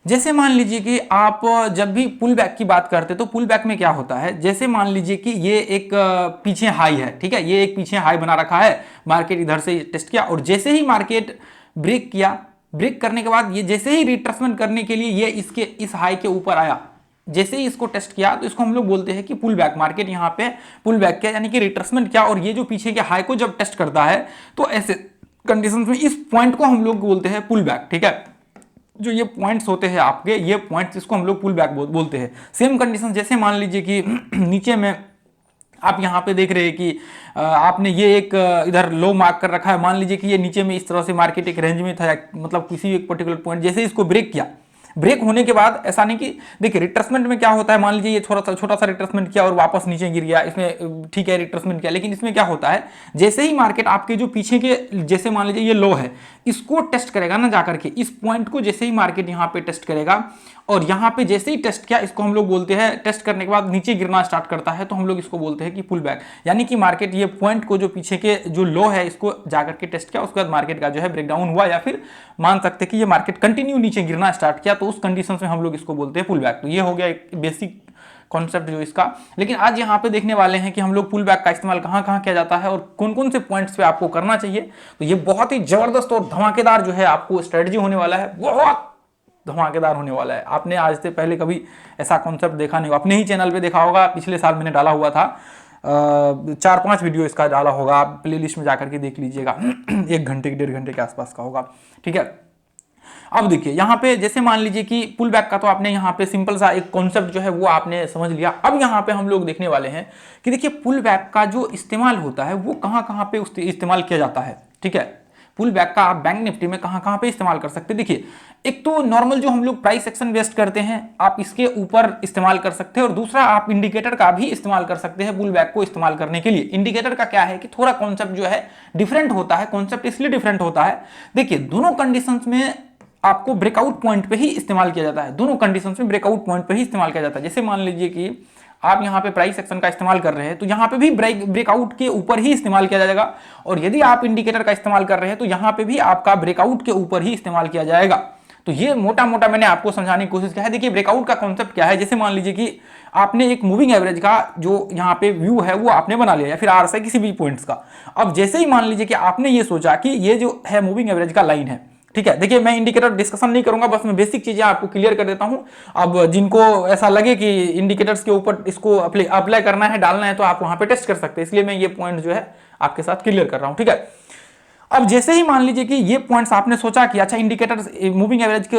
जैसे मान लीजिए कि आप जब भी पुल बैक की बात करते हैं तो पुल बैक में क्या होता है, जैसे मान लीजिए कि ये एक पीछे हाई है, ठीक है, ये एक पीछे हाई बना रखा है, मार्केट इधर से टेस्ट किया और जैसे ही मार्केट ब्रेक किया, ब्रेक करने के बाद ये जैसे ही रिट्रेसमेंट करने के लिए ये इसके इस हाई के ऊपर आया, जैसे ही इसको टेस्ट किया तो इसको हम लोग बोलते हैं कि पुल बैक, मार्केट यहाँ पे पुल बैक किया यानी कि रिट्रेसमेंट किया और ये जो पीछे के हाई को जब टेस्ट करता है तो ऐसे कंडीशंस में इस पॉइंट को हम लोग बोलते हैं पुल बैक, ठीक है। जो ये पॉइंट्स होते हैं आपके, ये पॉइंट्स इसको हम लोग पुल बैक बोलते हैं। सेम कंडीशन जैसे मान लीजिए कि नीचे में आप यहाँ पे देख रहे हैं कि आपने ये एक इधर लो मार्क कर रखा है, मान लीजिए कि ये नीचे में इस तरह से मार्केट एक रेंज में था, मतलब किसी एक पर्टिकुलर पॉइंट जैसे इसको ब्रेक किया, ब्रेक होने के बाद ऐसा नहीं कि देखिए रिट्रेसमेंट में क्या होता है, मान लीजिए ये छोटा सा रिट्रेसमेंट किया और वापस नीचे गिर गया, इसमें ठीक है रिट्रेसमेंट किया, लेकिन इसमें क्या होता है जैसे ही मार्केट आपके जो पीछे के, जैसे मान लीजिए ये लो है, इसको टेस्ट करेगा ना जाकर के, इस पॉइंट को जैसे ही मार्केट यहाँ पे टेस्ट करेगा और यहाँ पे जैसे ही टेस्ट किया, इसको हम लोग बोलते हैं, टेस्ट करने के बाद नीचे गिरना स्टार्ट करता है तो हम लोग इसको बोलते हैं कि पुल बैक, यानी कि मार्केट ये पॉइंट को जो पीछे के जो लो है इसको जाकर के टेस्ट किया, उसके बाद मार्केट का जो है ब्रेकडाउन हुआ या फिर मान सकते हैं कि ये मार्केट कंटिन्यू नीचे गिरना स्टार्ट किया, तो उस कंडीशन में हम लोग इसको बोलते हैं पुल बैक। तो ये हो गया एक बेसिक कॉन्सेप्ट जो इसका। लेकिन आज यहाँ पे देखने वाले हैं कि हम लोग पुल बैक का इस्तेमाल कहाँ कहाँ किया जाता है और कौन कौन से पॉइंट्स पे आपको करना चाहिए। तो ये बहुत ही जबरदस्त और धमाकेदार जो है आपको स्ट्रेटजी होने वाला है, बहुत धमाकेदार होने वाला है। आपने आज से पहले कभी ऐसा कॉन्सेप्ट देखा नहीं, अपने ही चैनल पे देखा होगा, पिछले साल मैंने डाला हुआ था, 4-5 वीडियो इसका डाला होगा, आप प्लेलिस्ट में जाकर के देख लीजिएगा, 1 घंटे 1.5 घंटे के आसपास का होगा, ठीक है। अब देखिए यहाँ पे जैसे मान लीजिए कि पुल बैक का तो आपने यहाँ पे सिंपल सा एक कॉन्सेप्ट जो है वो आपने समझ लिया। अब यहाँ पे हम लोग देखने वाले हैं कि देखिए पुल बैक का जो इस्तेमाल होता है वो कहाँ कहाँ पे इस्तेमाल किया जाता है, ठीक है। पुल बैक का आप बैंक निफ्टी में कहाँ कहाँ पे इस्तेमाल कर सकते हैं। देखिए एक तो नॉर्मल जो हम लोग प्राइस एक्शन वेस्ट करते हैं आप इसके ऊपर इस्तेमाल कर सकते हैं और दूसरा आप इंडिकेटर का भी इस्तेमाल कर सकते हैं पुल बैक को इस्तेमाल करने के लिए। इंडिकेटर का क्या है कि थोड़ा कॉन्सेप्ट जो है डिफरेंट होता है, कॉन्सेप्ट इसलिए डिफरेंट होता है, देखिए दोनों कंडीशंस में आपको ब्रेकआउट पॉइंट पे ही इस्तेमाल किया जाता है, दोनों कंडीशंस में ब्रेकआउट पॉइंट पे ही इस्तेमाल किया जाता है। जैसे मान लीजिए कि आप यहाँ पे प्राइस एक्शन का इस्तेमाल कर रहे हैं तो यहाँ पे भी ब्रेकआउट के ऊपर ही इस्तेमाल किया जाएगा और यदि आप इंडिकेटर का इस्तेमाल कर रहे हैं तो यहाँ पे भी आपका ब्रेकआउट के ऊपर ही इस्तेमाल किया जाएगा। तो ये मोटा मोटा मैंने आपको समझाने की कोशिश किया है। देखिए ब्रेकआउट का कॉन्सेप्ट क्या है, जैसे मान लीजिए कि आपने एक मूविंग एवरेज का जो यहाँ पे व्यू है वो आपने बना लिया या फिर आरएसआई किसी भी पॉइंट्स का। अब जैसे ही मान लीजिए कि आपने ये सोचा कि ये जो है मूविंग एवरेज का लाइन है, ठीक है। देखिए मैं इंडिकेटर डिस्कशन नहीं करूंगा, बस मैं बेसिक चीजें आपको क्लियर कर देता हूं। अब जिनको ऐसा लगे कि इंडिकेटर्स के ऊपर इसको अप्लाई करना है, डालना है, तो आप वहां पे टेस्ट कर सकते हैं, इसलिए मैं ये पॉइंट जो है आपके साथ क्लियर कर रहा हूं, ठीक है। अब जैसे ही मान लीजिए कि ये पॉइंट्स आपने सोचा कि अच्छा इंडिकेटर मूविंग एवरेज के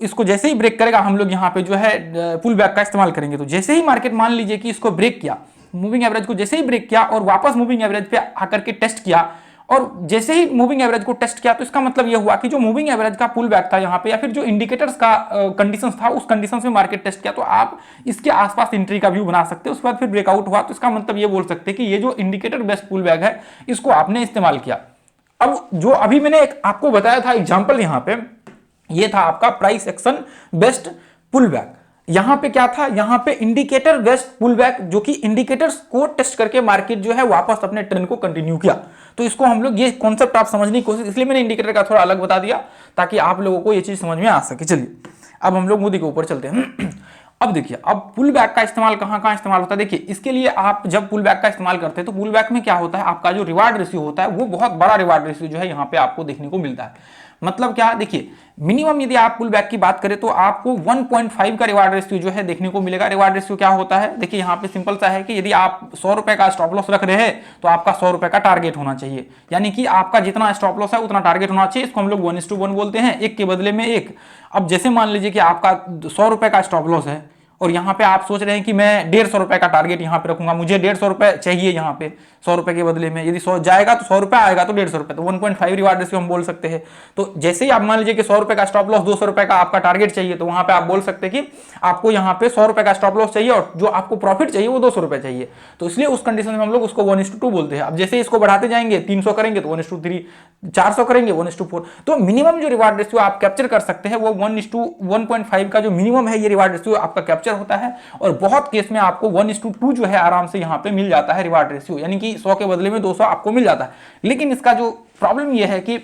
इसको जैसे ही ब्रेक करेगा हम लोग यहाँ पे जो है पुल बैक का इस्तेमाल करेंगे। तो जैसे ही मार्केट मान लीजिए कि इसको ब्रेक किया, मूविंग एवरेज को जैसे ही ब्रेक किया और वापस मूविंग एवरेज पे आकर के टेस्ट किया और जैसे ही मूविंग एवरेज को टेस्ट किया, तो इसका मतलब यह हुआ कि जो मूविंग एवरेज का पुल बैक था यहाँ पे या फिर जो इंडिकेटर्स का कंडीशंस था उस कंडीशंस में मार्केट टेस्ट किया, तो आप इसके आसपास एंट्री का व्यू बना सकते हैं। उसके बाद फिर ब्रेकआउट हुआ तो इसका मतलब ये बोल सकते हैं कि ये जो इंडिकेटर बेस्ड पुल बैक है इसको आपने इस्तेमाल किया। अब जो अभी मैंने आपको बताया था एग्जाम्पल, यहाँ पे ये था आपका price action based pull back. यहां पे क्या था, यहां पे इंडिकेटर बेस्ड पुल बैक, जो कि इंडिकेटर्स को टेस्ट करके मार्केट जो है वापस अपने ट्रेंड को कंटिन्यू किया। तो इसको हम लोग ये कॉन्सेप्ट आप समझने की कोशिश, इसलिए मैंने इंडिकेटर का थोड़ा अलग बता दिया ताकि आप लोगों को ये चीज समझ में आ सके। चलिए अब हम लोग मुद्दे के ऊपर चलते हैं। अब देखिए अब पुल बैक का इस्तेमाल कहां कहां इस्तेमाल होता है। देखिए इसके लिए आप जब पुल बैक का इस्तेमाल करते हैं तो पुल बैक में क्या होता है, आपका जो रिवार्ड रेशियो होता है वो बहुत बड़ा रिवार्ड रेशियो जो है यहाँ पे आपको देखने को मिलता है। मतलब क्या, देखिए मिनिमम यदि आप पुल बैक की बात करें तो आपको 1.5 का रिवार्ड रेशियो जो है देखने को मिलेगा। रिवार्ड रेशियो क्या होता है, देखिए यहाँ पे सिंपल सा है कि यदि आप 100 रुपए का स्टॉप लॉस रख रहे हैं तो आपका 100 रुपए का टारगेट होना चाहिए, यानी कि आपका जितना स्टॉप लॉस है उतना टारगेट होना चाहिए। इसको हम लोग 1:1 बोलते हैं, एक के बदले में एक। अब जैसे मान लीजिए कि आपका 100 रुपए का स्टॉप लॉस है और यहाँ पे आप सोच रहे हैं कि मैं 150 रुपए का टारगेट यहाँ पे रखूंगा, मुझे 150 रुपए चाहिए यहाँ पे 100 रुपए के बदले में, यदि 100 जाएगा तो 100 रुपए आएगा तो 150 रुपए, तो 1.5 रिवार्ड रेशियो हम बोल सकते हैं। तो जैसे ही आप मान लीजिए कि 100 रुपए का स्टॉप लॉस 200 रुपए का आपका टारगेट चाहिए, तो वहां पे आप बोल सकते हैं कि आपको यहाँ पे 100 रुपए का स्टॉप लॉस चाहिए और जो आपको प्रॉफिट चाहिए वो 200 रुपए चाहिए। तो इसलिए उस कंडीशन में हम लोग उसको 1:2 बोलते हैं। अब जैसे इसको बढ़ाते जाएंगे, 300 करेंगे तो 1:3, 400 करेंगे 1:4। तो मिनिमम जो रिवार्ड रेशियो आप कैप्चर कर सकते हैं वो 1:1.5 का जो मिनिमम है ये रिवार्ड रेशियो आपका कैप्चर होता है। और बहुत केस में आपको 1:2 जो है आराम से यहाँ पे मिल जाता है रिवार्ड रेशियो, यानी कि 100 के बदले में 200 आपको मिल जाता है। लेकिन इसका जो प्रॉब्लम ये है कि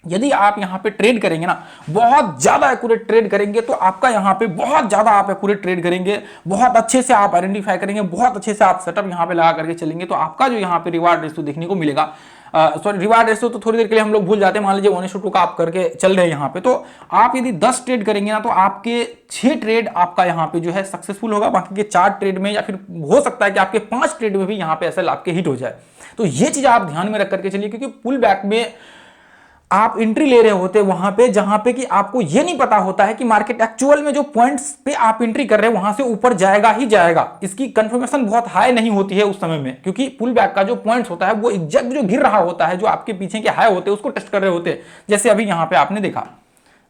यदि आप यहाँ पे ट्रेड करेंगे ना, बहुत ज्यादा एक्यूरेट ट्रेड करेंगे, तो आपका यहाँ पे बहुत ज्यादा आप एक्यूरेट ट्रेड करेंगे, बहुत अच्छे से आप आइडेंटिफाई करेंगे, बहुत अच्छे से आप सेटअप यहाँ पे लगा करके चलेंगे, तो आपका जो यहाँ पे रिवार्ड रेशियो देखने को मिलेगा, सॉरी रिवार्ड रेशियो तो थोड़ी देर के लिए हम लोग भूल जाते हैं, मान लीजिए 1:2 का आप करके चल रहे हैं यहाँ पे, तो आप यदि 10 ट्रेड करेंगे ना, तो आपके 6 ट्रेड आपका यहाँ पे जो है सक्सेसफुल होगा, बाकी के 4 ट्रेड में या फिर हो सकता है कि आपके 5 ट्रेड में भी यहाँ पे एसएल आपके हिट हो जाए। तो ये चीज आप ध्यान में रख करके चलिए, क्योंकि पुल बैक में आप एंट्री ले रहे होते हैं वहां पे जहां पे कि आपको ये नहीं पता होता है कि मार्केट एक्चुअल में जो पॉइंट्स पे आप एंट्री कर रहे हैं वहां से ऊपर जाएगा ही जाएगा, इसकी कंफर्मेशन बहुत हाई नहीं होती है उस समय में, क्योंकि पुल बैक का जो पॉइंट्स होता है वो एग्जैक्ट जो गिर रहा होता है, जो आपके पीछे के हाई होते हैं उसको टेस्ट कर रहे होते हैं। जैसे अभी यहाँ पे आपने देखा,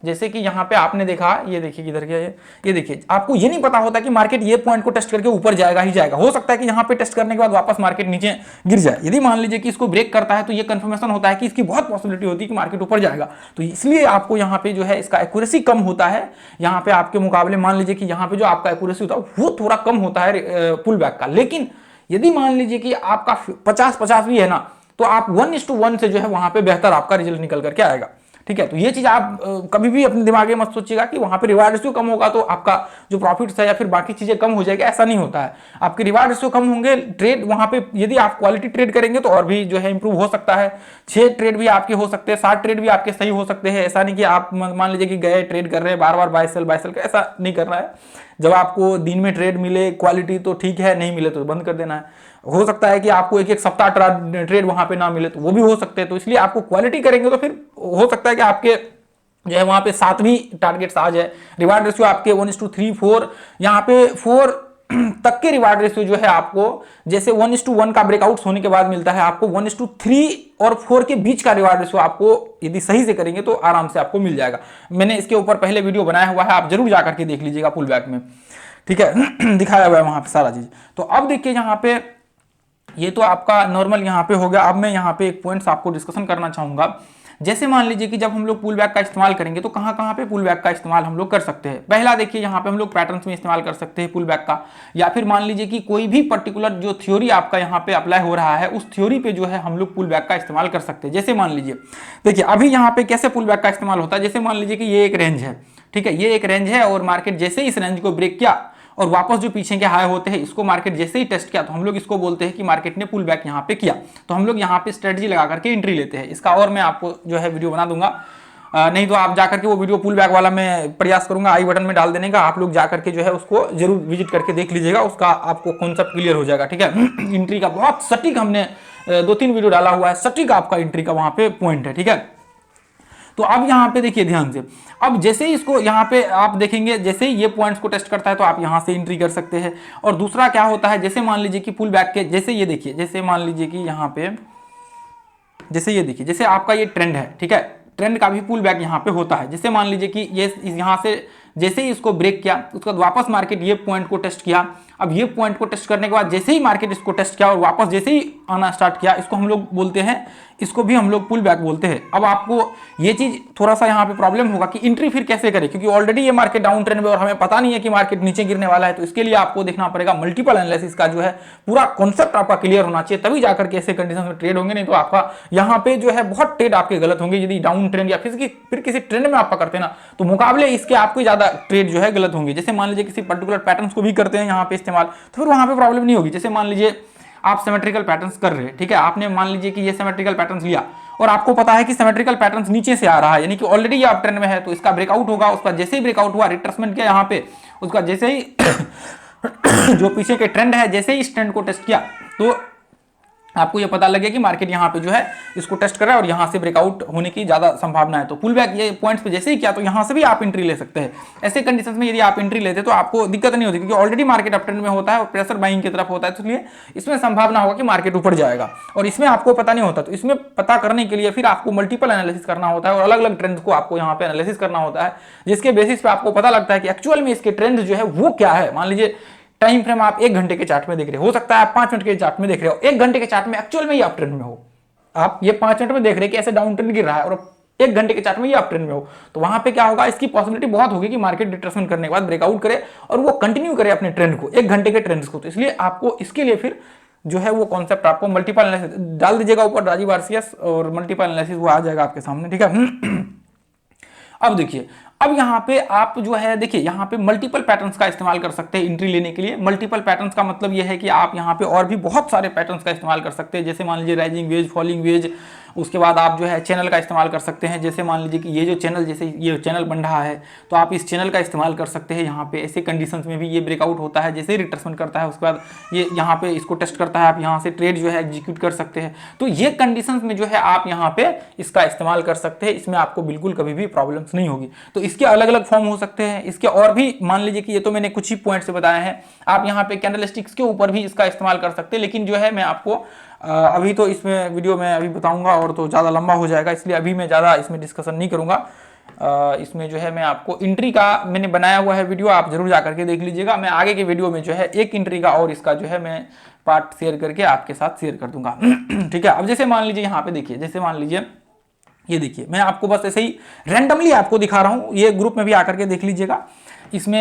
जैसे कि यहाँ पे आपने देखा, ये देखिए किधर गया ये देखिए, आपको ये नहीं पता होता कि मार्केट ये पॉइंट को टेस्ट करके ऊपर जाएगा ही जाएगा, हो सकता है कि यहाँ पे टेस्ट करने के बाद वापस मार्केट नीचे गिर जाए। यदि मान लीजिए कि इसको ब्रेक करता है तो ये कंफर्मेशन होता है कि इसकी बहुत पॉसिबिलिटी होती है कि मार्केट ऊपर जाएगा, तो इसलिए आपको यहाँ पे जो है इसका एक्यूरेसी कम होता है यहाँ पे आपके मुकाबले। मान लीजिए कि यहाँ पे जो आपका एक्यूरेसी होता है वो थोड़ा कम होता है पुल बैक का, लेकिन यदि मान लीजिए कि आपका 50-50 भी है ना, तो आप 1:1 से जो है वहां पे बेहतर आपका रिजल्ट निकल करके आएगा। ठीक है, तो ये चीज आप कभी भी अपने दिमाग में मत सोचिएगा कि वहां पे रिवार्ड रेशियो कम होगा तो आपका जो प्रॉफिट्स है या फिर बाकी चीजें कम हो जाएगी, ऐसा नहीं होता है। आपके रिवार्ड रेशियो कम होंगे, ट्रेड वहां पे यदि आप क्वालिटी ट्रेड करेंगे तो और भी जो है इंप्रूव हो सकता है। 6 ट्रेड भी आपके हो सकते हैं, 7 ट्रेड भी आपके सही हो सकते हैं। ऐसा नहीं कि आप मान लीजिए कि गए ट्रेड कर रहे हैं बार बार बाय सेल का, ऐसा नहीं करना है। जब आपको दिन में ट्रेड मिले क्वालिटी तो ठीक है, नहीं मिले तो बंद कर देना है। हो सकता है कि आपको एक सप्ताह ट्रेड वहां पे ना मिले तो वो भी हो सकते हैं, तो इसलिए आपको क्वालिटी करेंगे तो फिर हो सकता है कि आपके जो है वहां पे 7 भी टारगेट्स आ जाए। रिवार्ड रेशियो आपके 1:3, 4 यहाँ पे 4 तक के रिवार्ड रेशियो जो है आपको जैसे 1:1 का ब्रेकआउट होने के बाद मिलता है, आपको 1:3 और 4 के बीच का रिवार्ड रेशियो आपको यदि सही से करेंगे तो आराम से आपको मिल जाएगा। मैंने इसके ऊपर पहले वीडियो बनाया हुआ है, आप जरूर जाकर के देख लीजिएगा पुल बैक में, ठीक है दिखाया हुआ है वहां पे सारा चीज। तो अब देखिए यहाँ पे ये तो आपका नॉर्मल यहाँ पे हो गया। अब मैं यहाँ पे एक पॉइंट्स आपको डिस्कशन करना चाहूंगा। जैसे मान लीजिए कि जब हम लोग पुल बैक का इस्तेमाल करेंगे तो कहाँ पे पुल बैक का इस्तेमाल हम लोग कर सकते हैं। पहला देखिए यहाँ पे हम लोग पैटर्न्स में इस्तेमाल कर सकते हैं पुल बैक का, या फिर मान लीजिए कि कोई भी पर्टिकुलर जो थ्योरी आपका यहाँ पे अप्लाई हो रहा है उस थ्योरी पे जो है हम लोग पुल बैक का इस्तेमाल कर सकते हैं। जैसे मान लीजिए देखिए अभी यहाँ पे कैसे पुल बैक का इस्तेमाल होता है। जैसे मान लीजिए कि ये एक रेंज है, ठीक है, ये एक रेंज है और मार्केट जैसे ही इस रेंज को ब्रेक किया और वापस जो पीछे के हाई होते हैं इसको मार्केट जैसे ही टेस्ट किया तो हम लोग इसको बोलते हैं कि मार्केट ने पुल बैक यहाँ पे किया, तो हम लोग यहाँ पे स्ट्रेटजी लगा करके एंट्री लेते हैं। इसका और मैं आपको जो है वीडियो बना दूंगा, नहीं तो आप जाकर के वो वीडियो पुल बैक वाला मैं प्रयास करूंगा आई बटन में डाल देने का, आप लोग जाकर के जो है उसको जरूर विजिट करके देख लीजिएगा, उसका आपको कॉन्सेप्ट क्लियर हो जाएगा। ठीक है एंट्री का बहुत सटीक हमने 2-3 वीडियो डाला हुआ है, सटीक आपका एंट्री का वहां पे पॉइंट है। ठीक है, तो अब यहाँ पे देखिए ध्यान से, अब जैसे ही इसको यहाँ पे आप देखेंगे जैसे ही ये पॉइंट्स को टेस्ट करता है तो आप यहाँ से एंट्री कर सकते हैं। और दूसरा क्या होता है, जैसे मान लीजिए कि पुल बैक के जैसे ये देखिए, जैसे मान लीजिए कि यहाँ पे जैसे ये देखिए, जैसे आपका ये ट्रेंड है, ठीक है, ट्रेंड का भी पुल बैक यहाँ पे होता है। जैसे मान लीजिए कि ये यहाँ से जैसे ही इसको ब्रेक किया उसके बाद वापस मार्केट ये पॉइंट को टेस्ट किया, अब ये पॉइंट को टेस्ट करने के बाद जैसे ही मार्केट इसको टेस्ट किया और वापस जैसे ही आना स्टार्ट किया, इसको हम लोग बोलते हैं, इसको भी हम लोग पुल बैक बोलते हैं। अब आपको ये चीज थोड़ा सा यहाँ पे प्रॉब्लम होगा कि एंट्री फिर कैसे करें, क्योंकि ऑलरेडी ये मार्केट डाउन ट्रेंड में और हमें पता नहीं है कि मार्केट नीचे गिरने वाला है, तो इसके लिए आपको देखना पड़ेगा मल्टीपल एनालिसिस का जो है पूरा कॉन्सेप्ट आपका क्लियर होना चाहिए, तभी जाकर के ऐसे कंडीशन में ट्रेड होंगे, नहीं तो आपका यहाँ पे जो है बहुत ट्रेड आपके गलत होंगे। यदि डाउन ट्रेंड या फिर किसी ट्रेंड में आप पकड़ते हैं ना तो मुकाबले इसके आपको ज्यादा ट्रेड जो है गलत होंगे। जैसे मान लीजिए किसी पर्टिकुलर पैटर्न्स को भी करते हैं यहाँ पे इस्तेमाल, तो फिर वहां पे प्रॉब्लम नहीं होगी। जैसे मान लीजिए आप सिमेट्रिकल पैटर्न्स कर रहे हैं, ठीक है, आपने मान लीजिए कि ये सिमेट्रिकल पैटर्न्स लिया और आपको पता है कि सिमेट्रिकल पैटर्न्स नीचे से आ रहा है, यानी कि ऑलरेडी ये अप ट्रेंड में है, तो इसका ब्रेकआउट होगा, उसका जैसे ही ब्रेकआउट हुआ रिट्रेसमेंट किया यहाँ पे, उसका जैसे ही जो पीछे के ट्रेंड है जैसे ही इस ट्रेंड को टेस्ट किया तो आपको ये पता लगे कि मार्केट यहाँ पे जो है इसको टेस्ट कर रहा है और यहाँ से ब्रेकआउट होने की ज्यादा संभावना है, तो पुल बैक ये पॉइंट्स पे जैसे ही किया तो यहाँ से भी आप एंट्री ले सकते हैं। ऐसे कंडीशंस में यदि आप एंट्री लेते तो आपको दिक्कत नहीं होती, क्योंकि ऑलरेडी मार्केट अप ट्रेंड में होता है और प्रेशर बाइंग की तरफ होता है, इसलिए इसमें संभावना होगा कि मार्केट ऊपर जाएगा और इसमें आपको पता नहीं होता। तो इसमें पता करने के लिए फिर आपको मल्टीपल एनालिसिस करना होता है और अलग अलग ट्रेंड्स को आपको यहाँ पे एनालिसिस करना होता है, जिसके बेसिस पे आपको पता लगता है कि एक्चुअल में इसके ट्रेंड जो है वो क्या है। मान लीजिए टाइम फ्रेम आप 1 घंटे के चार्ट में देख रहे हो सकता है आप 5 मिनट के चार्ट में देख रहे हो, 1 घंटे के चार्ट में एक्चुअल में ये अप ट्रेंड में हो, आप ये 5 मिनट में देख रहे हैं कि ऐसे डाउन ट्रेंड गिर रहा है और 1 घंटे के चार्ट में ये अप ट्रेंड में हो, तो वहां पे क्या होगा, इसकी पॉसिबिलिटी बहुत होगी कि मार्केट रिट्रेसमेंट करने के बाद ब्रेकआउट करे और वो कंटिन्यू करे अपने ट्रेंड को, 1 घंटे के ट्रेंड्स को। तो इसलिए आपको इसके लिए फिर जो है वो कॉन्सेप्ट आपको मल्टीपल एनालिसिस डाल दीजिएगा ऊपर राजीव आरसीएस और मल्टीपल एनालिसिस वो आ जाएगा आपके सामने, ठीक है। अब देखिए, अब यहाँ पे आप जो है देखिए यहाँ पे मल्टीपल पैटर्न्स का इस्तेमाल कर सकते हैं एंट्री लेने के लिए। मल्टीपल पैटर्न्स का मतलब ये है कि आप यहाँ पे और भी बहुत सारे पैटर्न्स का इस्तेमाल कर सकते हैं, जैसे मान लीजिए राइजिंग वेज, फॉलिंग वेज। उसके बाद आप जो है चैनल का इस्तेमाल कर सकते हैं, जैसे मान लीजिए कि ये जो चैनल, जैसे ये चैनल बन रहा है तो आप इस चैनल का इस्तेमाल कर सकते हैं यहाँ पे। ऐसे कंडीशंस में भी ये ब्रेकआउट होता है, जैसे ही रिट्रेसमेंट करता है उसके बाद ये यहाँ पे इसको टेस्ट करता है, आप यहाँ से ट्रेड जो है एग्जीक्यूट कर सकते हैं। तो ये कंडीशंस में जो है आप यहाँ पे इसका इस्तेमाल कर सकते हैं, इसमें आपको बिल्कुल कभी भी प्रॉब्लम्स नहीं होगी। तो इसके अलग अलग फॉर्म हो सकते हैं, इसके और भी मान लीजिए कि ये तो मैंने कुछ ही पॉइंट से बताया है, आप यहाँ पे कैंडलस्टिक्स के ऊपर भी इसका इस्तेमाल कर सकते हैं। लेकिन जो है मैं आपको अभी तो इसमें वीडियो में अभी बताऊंगा और तो ज़्यादा लंबा हो जाएगा, इसलिए अभी मैं ज़्यादा इसमें डिस्कशन नहीं करूंगा। इसमें जो है मैं आपको एंट्री का मैंने बनाया हुआ है वीडियो, आप जरूर जा करके देख लीजिएगा। मैं आगे के वीडियो में जो है एक एंट्री का और इसका जो है मैं पार्ट शेयर करके आपके साथ शेयर कर दूंगा। ठीक है, अब जैसे मान लीजिए यहाँ पे देखिए, जैसे मान लीजिए ये देखिए, मैं आपको बस ऐसे ही रैंडमली आपको दिखा रहा हूँ, ये ग्रुप में भी आकर के देख लीजिएगा। इसमें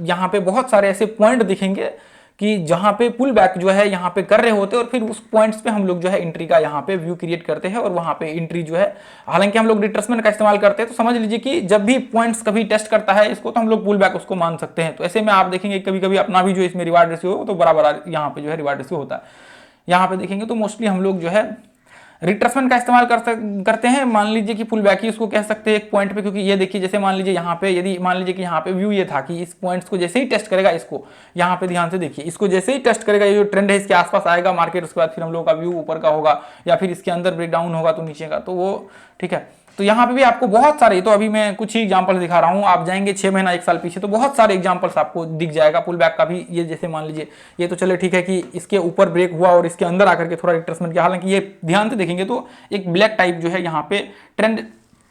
यहाँ पे बहुत सारे ऐसे पॉइंट दिखेंगे कि जहाँ पे पुल बैक जो है यहाँ पे कर रहे होते हैं और फिर उस पॉइंट्स पे हम लोग जो है एंट्री का यहाँ पे व्यू क्रिएट करते हैं और वहाँ पे एंट्री जो है, हालांकि हम लोग रिट्रेसमेंट का इस्तेमाल करते हैं, तो समझ लीजिए कि जब भी पॉइंट्स कभी टेस्ट करता है इसको तो हम लोग पुल बैक उसको मान सकते हैं। तो ऐसे में आप देखेंगे कभी कभी अपना भी जो इसमें रिवार्ड रेशियो हो तो बराबर यहाँ पे जो है रिवार्ड रेशियो होता है। यहाँ पे देखेंगे तो मोस्टली हम लोग जो है रिट्रेसमेंट का इस्तेमाल करते हैं। मान लीजिए कि पुल बैक ही उसको कह सकते हैं एक पॉइंट पे, क्योंकि ये देखिए जैसे मान लीजिए यहाँ पे, यदि मान लीजिए कि यहाँ पे व्यू ये था कि इस पॉइंट्स को जैसे ही टेस्ट करेगा, इसको यहाँ पे ध्यान से देखिए, इसको जैसे ही टेस्ट करेगा, ये जो ट्रेंड है इसके आसपास आएगा मार्केट, उसके बाद फिर हम लोग का व्यू ऊपर का होगा या फिर इसके अंदर ब्रेकडाउन होगा तो नीचे का, तो वो ठीक है। तो यहाँ पे भी आपको बहुत सारे, तो अभी मैं कुछ ही एग्जांपल दिखा रहा हूँ, आप जाएंगे 6 महीना 1 साल पीछे तो बहुत सारे एग्जांपल्स आपको दिख जाएगा पुल बैक का भी। ये जैसे मान लीजिए ये तो चले ठीक है कि इसके ऊपर ब्रेक हुआ और इसके अंदर आकर के थोड़ा रिट्रेसमेंट किया, हालांकि ये ध्यान से देखेंगे तो एक ब्लैक टाइप जो है यहाँ पे ट्रेंड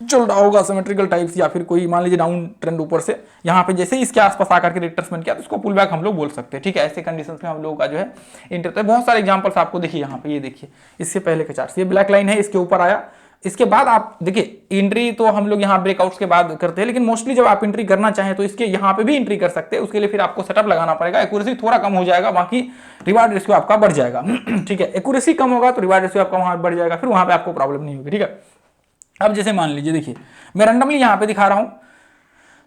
चल रहा होगा, सिमेट्रिकल टाइप्स या फिर कोई मान लीजिए डाउन ट्रेंड ऊपर से, यहाँ पे जैसे ही इसके आसपास आकर के रिट्रेसमेंट किया तो उसको पुल बैक हम लोग बोल सकते हैं। ठीक है, ऐसे कंडीशंस में हम लोगों का जो है इंटर, बहुत सारे एग्जांपल्स आपको देखिए यहाँ पे, ये देखिए इससे पहले के चार्ट, ये ब्लैक लाइन है, इसके ऊपर आया, इसके बाद आप देखिए एंट्री तो हम लोग यहाँ ब्रेकआउट्स के बाद करते हैं, लेकिन मोस्टली जब आप एंट्री करना चाहें तो इसके यहाँ पे भी एंट्री कर सकते हैं। उसके लिए फिर आपको सेटअप लगाना पड़ेगा, एक्यूरेसी थोड़ा कम हो जाएगा, बाकी रिवार्ड रेशियो आपका बढ़ जाएगा। ठीक है, एक्यूरेसी कम होगा तो रिवार्ड रेशियो आपका वहां बढ़ जाएगा, फिर वहां पे आपको प्रॉब्लम नहीं होगी। ठीक है, अब जैसे मान लीजिए देखिए मैं रैंडमली यहाँ पे दिखा रहा हूँ,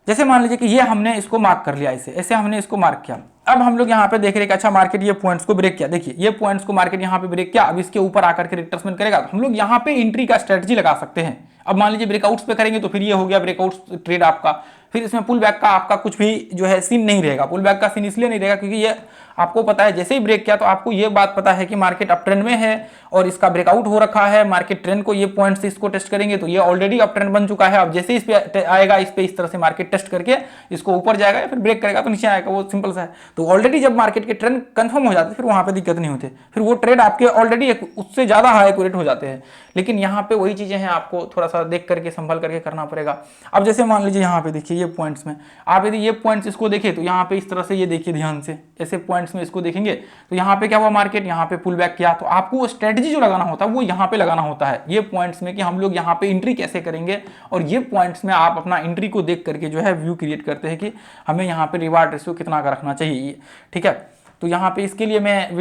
जैसे मान लीजिए कि ये हमने इसको मार्क कर लिया, ऐसे हमने इसको मार्क किया। अब हम लोग यहाँ पे देख रहे हैं कि अच्छा मार्केट ये पॉइंट्स को ब्रेक किया, देखिए ये पॉइंट्स को मार्केट यहाँ पे ब्रेक किया, अब इसके ऊपर आकर के रिट्रेसमेंट करेगा तो हम लोग यहाँ पे एंट्री का स्ट्रेटजी लगा सकते हैं। अब मान लीजिए ब्रेकआउट्स पे करेंगे तो फिर ये हो गया ब्रेकआउट ट्रेड आपका, फिर इसमें पुल बैक का आपका कुछ भी जो है सीन नहीं रहेगा। पुल बैक का सीन इसलिए नहीं रहेगा क्योंकि ये आपको पता है जैसे ही ब्रेक किया तो आपको ये बात पता है कि मार्केट अप ट्रेंड में है और इसका ब्रेकआउट हो रखा है, मार्केट ट्रेंड को ये पॉइंट से इसको टेस्ट करेंगे तो ये ऑलरेडी अप ट्रेंड बन चुका है। अब जैसे इस पे आएगा, इस पे इस तरह से मार्केट टेस्ट करके इसको ऊपर जाएगा या फिर ब्रेक करेगा तो नीचे आएगा, वो सिंपल सा है। तो ऑलरेडी जब मार्केट के ट्रेंड कंफर्म हो जाते हैं फिर वहां पे दिक्कत नहीं होती, फिर वो ट्रेड आपके ऑलरेडी उससे ज्यादा हाई एक्यूरेट हो जाते हैं। लेकिन यहाँ पे वही चीजें हैं, आपको थोड़ा सा देख करके संभल करके करना पड़ेगा। अब जैसे मान लीजिए यहाँ पे देखिए ये पॉइंट्स में आप यदि ये पॉइंट्स इसको देखें तो यहाँ पे इस तरह से ये देखिए ध्यान से, ऐसे पॉइंट्स में इसको देखेंगे तो यहाँ पे क्या हुआ, मार्केट यहाँ पे पुल बैक किया, तो आपको वो स्ट्रेटजी जो लगाना होता है वो यहाँ पे लगाना होता है, ये पॉइंट्स में कि हम लोग यहाँ पे एंट्री कैसे करेंगे, और ये पॉइंट्स में आप अपना एंट्री को देख करके जो है व्यू क्रिएट करते हैं कि हमें यहाँ पे रिवार्ड रेशियो कितना का रखना चाहिए। ठीक है, तो यहाँ पे इसके लिए मैं